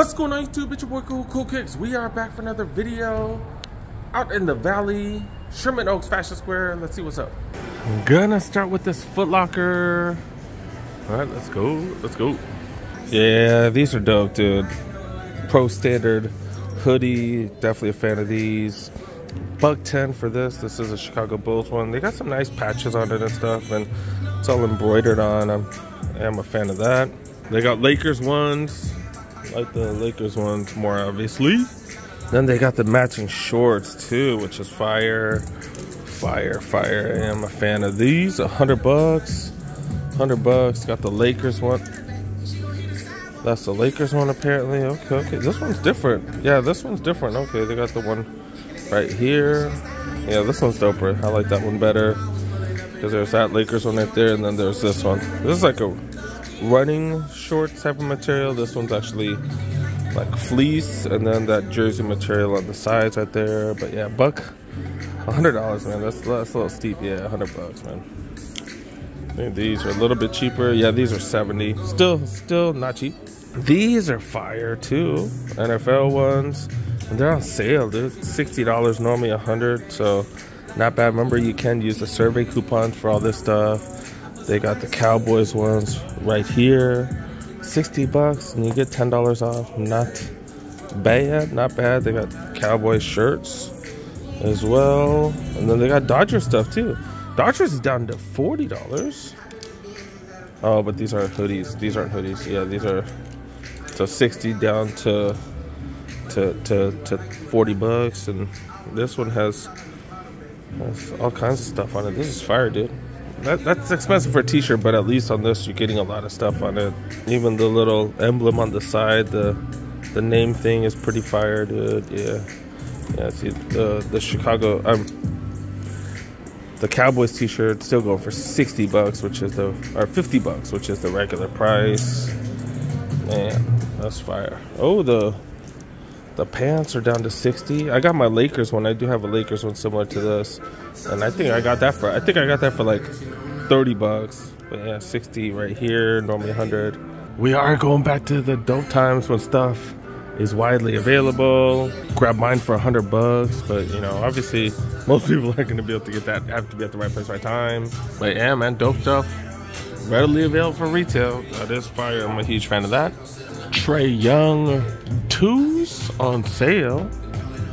What's going on YouTube? It's your boy Cool Kicks. We are back for another video out in the valley, Sherman Oaks Fashion Square. Let's see what's up. I'm gonna start with this Footlocker. All right, let's go. Yeah, these are dope, dude. Pro standard hoodie, definitely a fan of these. $110 for this. This is a Chicago Bulls one. They got some nice patches on it and stuff, and it's all embroidered on. I am a fan of that. They got Lakers ones. Like the Lakers ones more obviously. Then they got the matching shorts too, which is fire. I am a fan of these. $100. $100. Got the Lakers one. That's the Lakers one apparently. Okay. This one's different. Yeah, this one's different. Okay, they got the one right here. Yeah, this one's doper. I like that one better. Because there's that Lakers one right there, and then there's this one. This is like a running short type of material. This one's actually like fleece, and then that jersey material on the sides right there. But yeah, $100, man. That's a little steep. Yeah, $100, man. I think these are a little bit cheaper. Yeah, these are $70. Still not cheap. These are fire too. NFL ones. And they're on sale, dude. $60, normally $100. So not bad. Remember, you can use the survey coupons for all this stuff. They got the Cowboys ones right here, $60, and you get $10 off. Not bad. They got Cowboys shirts as well, and then they got Dodger stuff too. Dodgers is down to $40. Oh, but these aren't hoodies. These aren't hoodies. Yeah, these are so 60 down to $40, and this one has all kinds of stuff on it. This is fire, dude. That's expensive for a t-shirt, but at least on this you're getting a lot of stuff on it. Even the little emblem on the side, the name thing is pretty fire, dude. Yeah. See the Chicago the Cowboys t-shirt still going for $60, which is or $50, which is the regular price. Man, that's fire. Oh, the pants are down to $60. I got my Lakers one. I do have a Lakers one similar to this, and I think I got that for like $30. But yeah, $60 right here. Normally $100. We are going back to the dope times when stuff is widely available. Grab mine for $100, but you know, obviously most people aren't going to be able to get that. Have to be at the right place, right time. But yeah, man, dope stuff readily available for retail. That is fire. I'm a huge fan of that. Trae Young 2s on sale.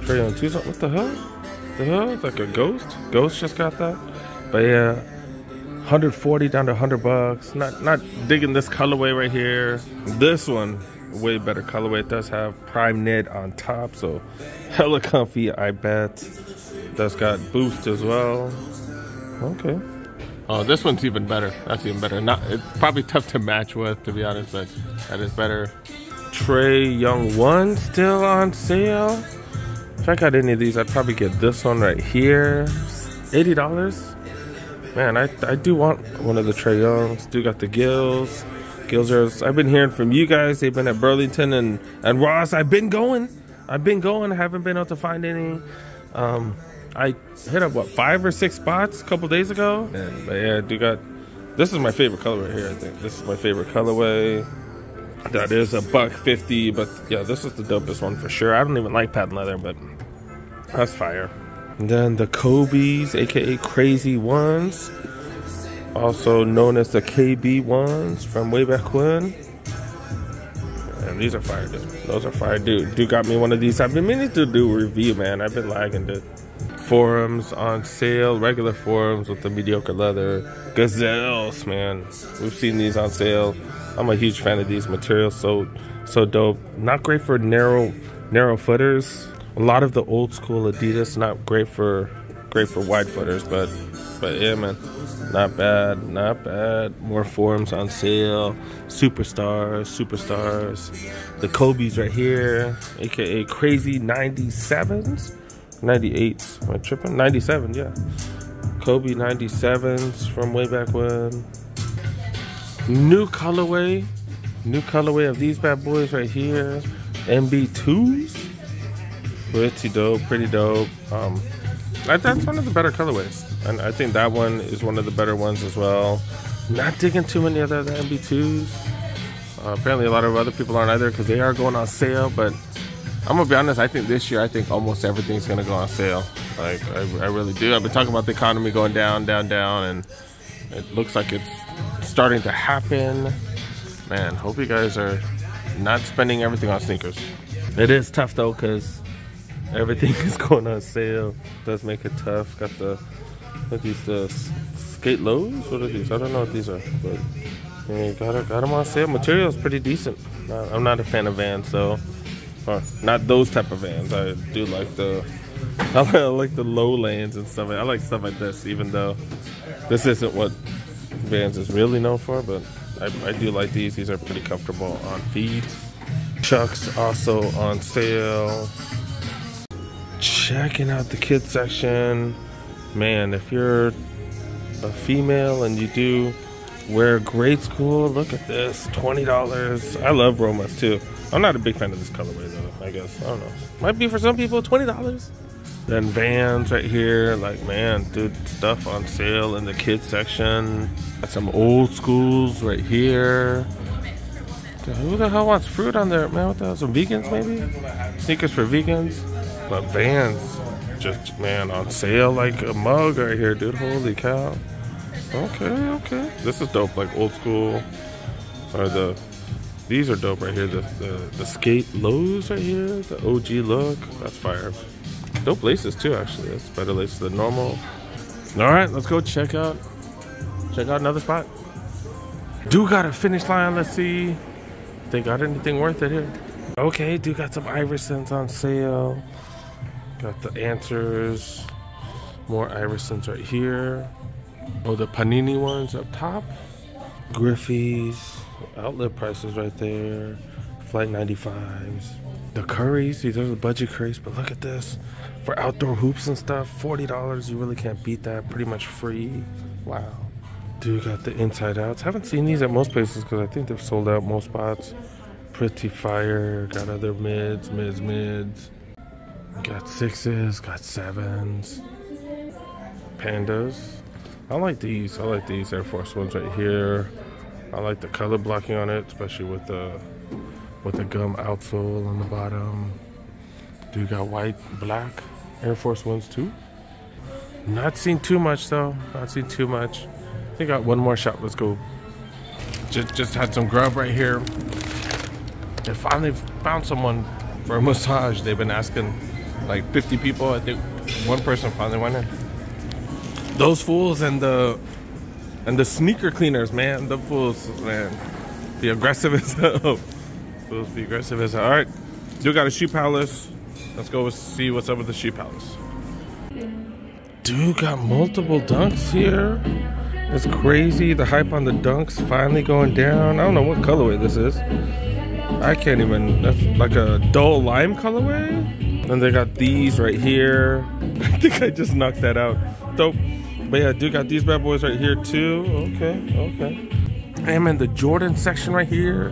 Trae Young 2s. What the hell? It's like a ghost. Ghost just got that. But yeah, $140 down to $100. Not digging this colorway right here. This one, way better colorway. It does have prime knit on top, so hella comfy, I bet. That's got boost as well. Okay. Oh, this one's even better. That's even better. It's probably tough to match with, to be honest, but that is better. Trae Young 1 still on sale. If I got any of these, I'd probably get this one right here. $80. Man, I do want one of the Trae Youngs. Do got the Gills. I've been hearing from you guys. They've been at Burlington and Ross. I've been going. I haven't been able to find any. I hit up 5 or 6 spots a couple days ago, but yeah, I do got. This is my favorite colorway here. I think this is my favorite colorway. That is $150, but yeah, this is the dopest one for sure. I don't even like patent leather, but that's fire. And then the Kobe's, aka Crazy Ones, also known as the KB ones from way back when. And these are fire, dude. Those are fire, dude. Dude got me one of these. I've been meaning to do a review, man. I've been lagging, dude. Forums on sale, regular forums with the mediocre leather. Gazelles, man. We've seen these on sale. I'm a huge fan of these materials. So dope. Not great for narrow footers. A lot of the old school Adidas not great for wide footers, but yeah, man. Not bad. More forums on sale. Superstars. The Kobe's right here, aka Crazy 97s. 98s. Am I tripping? 97, yeah. Kobe 97s from way back when. New colorway of these bad boys right here. MB2s. Pretty dope. That's one of the better colorways, and I think that one is one of the better ones as well. Not digging too many other MB2s. Apparently a lot of other people aren't either because they are going on sale, but I'm gonna be honest, I think this year, I think almost everything's gonna go on sale. Like, I really do. I've been talking about the economy going down, down, down, and it looks like it's starting to happen. Man, hope you guys are not spending everything on sneakers. It is tough though, because everything is going on sale. It does make it tough. Got the, what are these, skate lows? What are these? I don't know what these are, but yeah, got them on sale. Material is pretty decent. I'm not a fan of Vans, so, or not those type of Vans. I do like I like the lowlands and stuff. I like stuff like this, even though this isn't what Vans is really known for, but I do like these. These are pretty comfortable on feet. Chucks also on sale. Checking out the kids section. Man, if you're a female and you do wear grade school, look at this, $20. I love Romas too. I'm not a big fan of this colorway though, I guess. I don't know. Might be for some people, $20. Then Vans right here, like, man, dude, stuff on sale in the kids section. Got some old schools right here. Dude, who the hell wants fruit on there, man? What the hell, some vegans maybe? Sneakers for vegans? But Vans, just, man, on sale like a mug right here, dude, holy cow. Okay. This is dope, like old school, or these are dope right here. The skate lows right here, the OG look, that's fire. Dope laces too, actually. That's better laces than normal. All right, let's go check out another spot. Do got a finish line. Let's see if they got anything worth it here. Okay, do got some Iversons on sale. Got the Answers, more Iversons right here. Oh, the Panini ones up top. Griffey's, outlet prices right there. Flight 95s. The Currys, these are the budget Currys, but look at this. For outdoor hoops and stuff, $40, you really can't beat that. Pretty much free. Wow. Dude got the inside outs. Haven't seen these at most places because I think they've sold out most spots. Pretty fire. Got other mids. Got 6s, got 7s. Pandas. I like these Air Force Ones right here. I like the color blocking on it, especially with the gum outsole on the bottom. Dude got white, black Air Force Ones too. Not seen too much though. Not seen too much. I think I got one more shop. Let's go. Just had some grub right here. I finally found someone for a massage. They've been asking like 50 people. I think one person finally went in. Those fools and the sneaker cleaners, man. The fools, man, be aggressive as hell. Fools be aggressive as hell. All right, dude got a shoe palace. Let's go see what's up with the shoe palace. Dude got multiple dunks here. It's crazy. The hype on the dunks finally going down. I don't know what colorway this is. I can't even. That's like a dull lime colorway. And they got these right here. I think I just knocked that out. Dope. But yeah, dude got these bad boys right here too. Okay. I am in the Jordan section right here.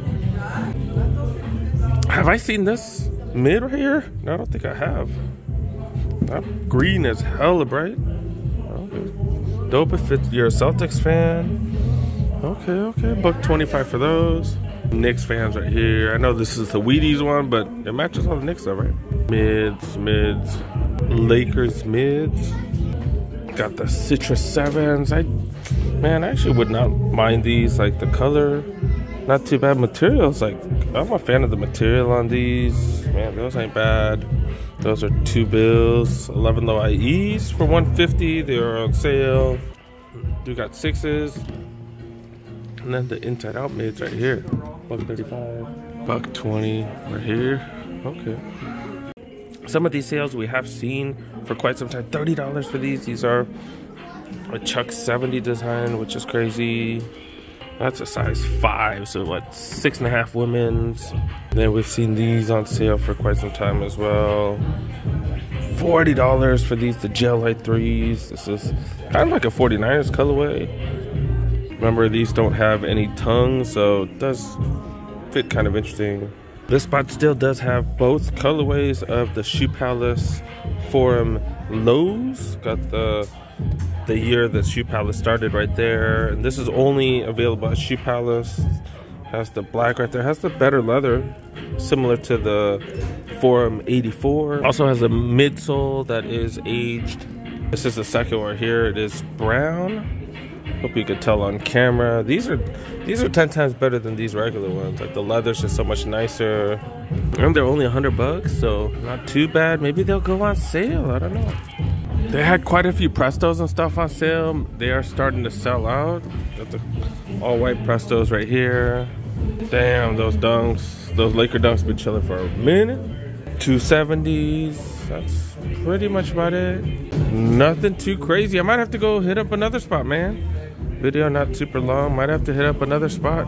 Have I seen this mid right here? No, I don't think I have. That green is hella bright. Okay. Dope if you're a Celtics fan. Okay. $1.25 for those. Knicks fans right here. I know this is the Wheaties one, but it matches all the Knicks though, right? Mids. Lakers mids. Got the Citrus 7s. I actually would not mind these. Like the color, not too bad. Materials, like I'm a fan of the material on these. Man, those ain't bad. Those are $2 11 low IEs for $150. They are on sale. You got 6s, and then the inside out mids right here. $1.35, $1.20 right here. Okay. Some of these sales we have seen for quite some time. $30 for these. These are a Chuck 70 design, which is crazy. That's a size 5, so what, 6.5 women's. Then we've seen these on sale for quite some time as well. $40 for these, the Gel Light 3s. This is kind of like a 49ers colorway. Remember, these don't have any tongue, so it does fit kind of interesting. This spot still does have both colorways of the Shoe Palace Forum lows. Got the year that Shoe Palace started right there. And this is only available at Shoe Palace. Has the black right there. Has the better leather, similar to the Forum 84. Also has a midsole that is aged. This is the second one here. It is brown. Hope you could tell on camera. These are 10 times better than these regular ones. Like the leather's just so much nicer. And they're only $100, so not too bad. Maybe they'll go on sale. I don't know. They had quite a few Prestos and stuff on sale. They are starting to sell out. Got the all white Prestos right here. Damn, those dunks. Those Laker dunks been chilling for a minute. 270s. That's pretty much about it. Nothing too crazy. I might have to go hit up another spot, man. Video not super long. Might have to hit up another spot.